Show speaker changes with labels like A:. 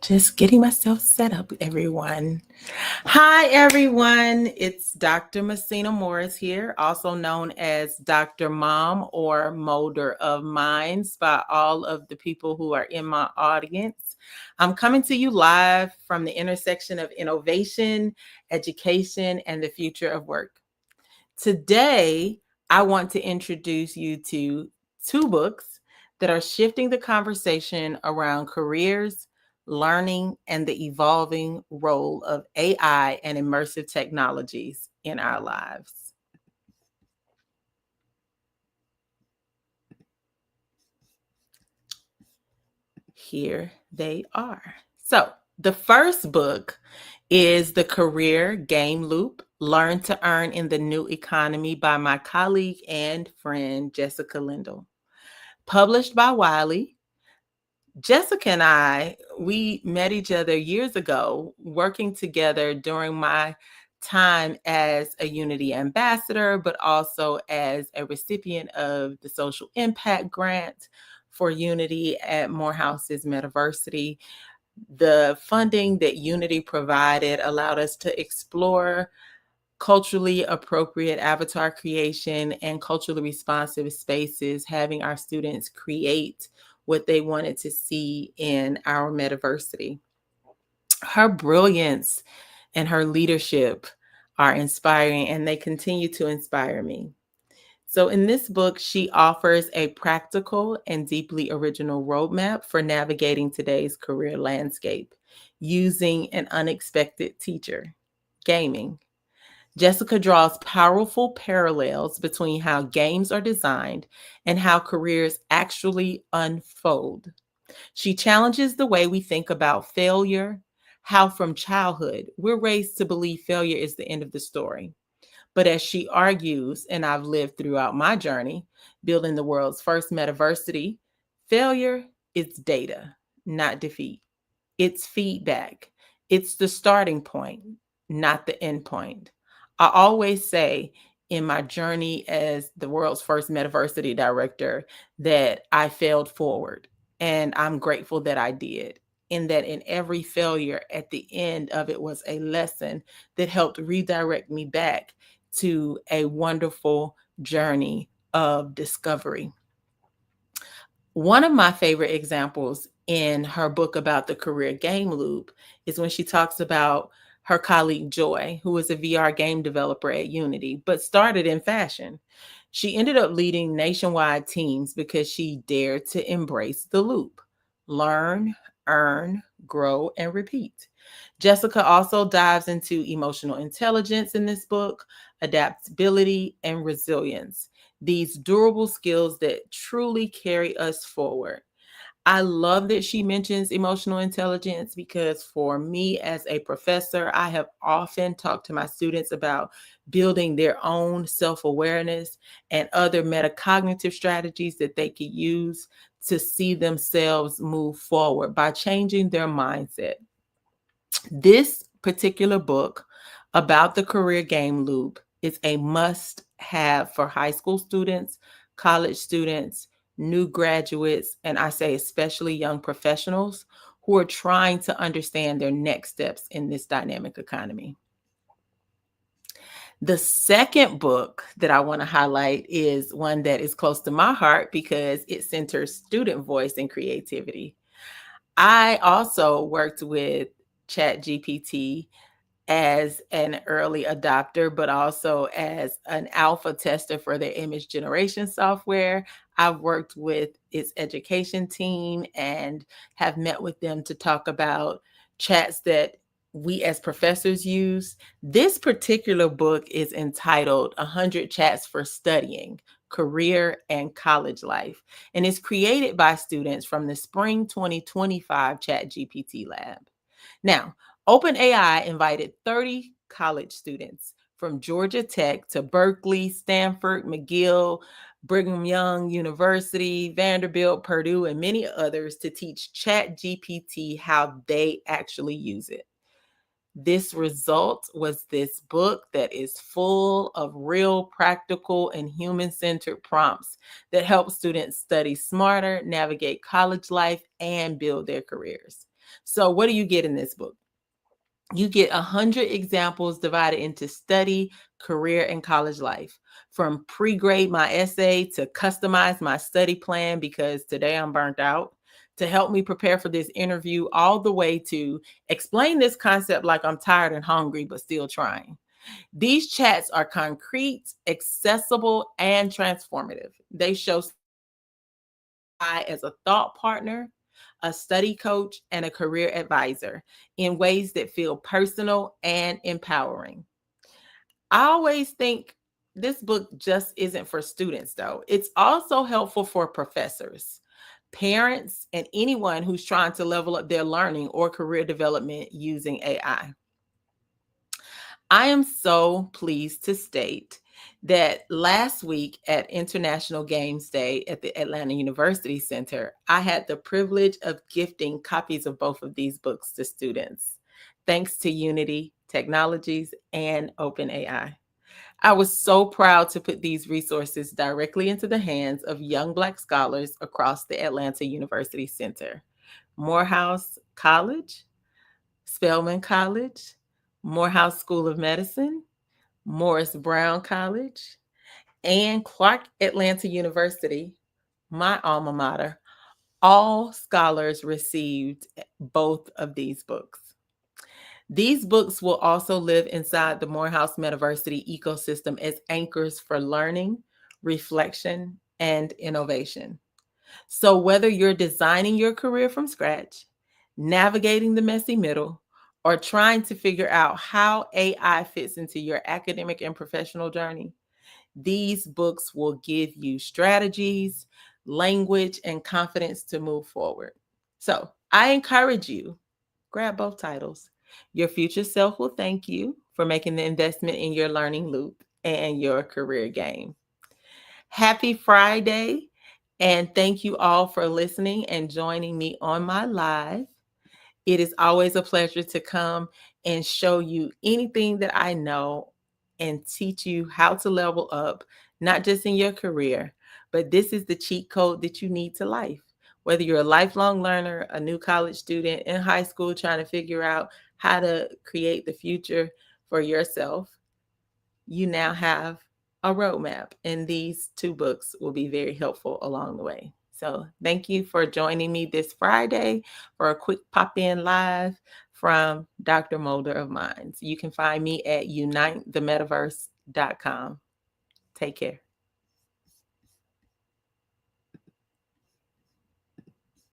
A: Just getting myself set up, everyone. Hi, everyone. It's Dr. Muhsinah Morris here, also known as Dr. Mom or Molder of Minds by all of the people who are in my audience. I'm coming to you live from the intersection of innovation, education, and the future of work. Today, I want to introduce you to two books that are shifting the conversation around careers, learning, and the evolving role of AI and immersive technologies in our lives. Here they are. So, the first book is The Career Game Loop: Learn to Earn in the New Economy by my colleague and friend Jessica Lindell. Published by Wiley. Jessica and we met each other years ago working together during my time as a Unity ambassador, but also as a recipient of the social impact grant for Unity at Morehouse's Metaversity. The funding that Unity provided allowed us to explore culturally appropriate avatar creation and culturally responsive spaces, having our students create what they wanted to see in our metaversity. Her brilliance and her leadership are inspiring, and they continue to inspire me. So, in this book, she offers a practical and deeply original roadmap for navigating today's career landscape using an unexpected teacher: gaming. Jessica draws powerful parallels between how games are designed and how careers actually unfold. She challenges the way we think about failure, how from childhood we're raised to believe failure is the end of the story. But as she argues, and I've lived throughout my journey building the world's first metaversity, failure is data, not defeat. It's feedback. It's the starting point, not the end point. I always say in my journey as the world's first metaversity director that I failed forward. And I'm grateful that I did. In that, in every failure, at the end of it was a lesson that helped redirect me back to a wonderful journey of discovery. One of my favorite examples in her book about the career game loop is when she talks about her colleague Joy, who is a VR game developer at Unity, but started in fashion. She ended up leading nationwide teams because she dared to embrace the loop: learn, earn, grow, and repeat. Jessica also dives into emotional intelligence in this book, adaptability, and resilience, these durable skills that truly carry us forward. I love that she mentions emotional intelligence because for me as a professor, I have often talked to my students about building their own self-awareness and other metacognitive strategies that they could use to see themselves move forward by changing their mindset. This particular book about the career game loop is a must have for high school students, college students, new graduates, and I say especially young professionals who are trying to understand their next steps in this dynamic economy. The second book that I want to highlight is one that is close to my heart because it centers student voice and creativity. I also worked with ChatGPT as an early adopter, but also as an alpha tester for their image generation software. I've worked with its education team and have met with them to talk about chats that we as professors use. This particular book is entitled 100 Chats for Studying Career and College Life, and is created by students from the Spring 2025 ChatGPT Lab. Now, OpenAI invited 30 college students from Georgia Tech to Berkeley, Stanford, McGill, Brigham Young University, Vanderbilt, Purdue, and many others to teach ChatGPT how they actually use it. This result was this book that is full of real, practical, and human centered prompts that help students study smarter, navigate college life, and build their careers. So what do you get in this book? You get 100 examples divided into study, career, and college life. From pre-grade my essay to customize my study plan because today I'm burnt out, to help me prepare for this interview, all the way to explain this concept like I'm tired and hungry, but still trying. These chats are concrete, accessible, and transformative. They show I as a thought partner, a study coach, and a career advisor in ways that feel personal and empowering. I always think this book just isn't for students, though. It's also helpful for professors, parents, and anyone who's trying to level up their learning or career development using AI. I am so pleased to state that last week at International Games Day at the Atlanta University Center, I had the privilege of gifting copies of both of these books to students, thanks to Unity Technologies and OpenAI. I was so proud to put these resources directly into the hands of young Black scholars across the Atlanta University Center. Morehouse College, Spelman College, Morehouse School of Medicine, Morris Brown College, and Clark Atlanta University, my alma mater. All scholars received both of these books. These books will also live inside the Morehouse Metaverse ecosystem as anchors for learning, reflection, and innovation. So, whether you're designing your career from scratch, navigating the messy middle, or trying to figure out how AI fits into your academic and professional journey, these books will give you strategies, language, and confidence to move forward. So, I encourage you, grab both titles. Your future self will thank you for making the investment in your learning loop and your career game. Happy Friday, and thank you all for listening and joining me on my live. It is always a pleasure to come and show you anything that I know and teach you how to level up, not just in your career, but this is the cheat code that you need to life. Whether you're a lifelong learner, a new college student in high school trying to figure out how to create the future for yourself, you now have a roadmap, and these two books will be very helpful along the way. So thank you for joining me this Friday for a quick pop-in live from Dr. Mulder of Minds. You can find me at unitethemetaverse.com. Take care.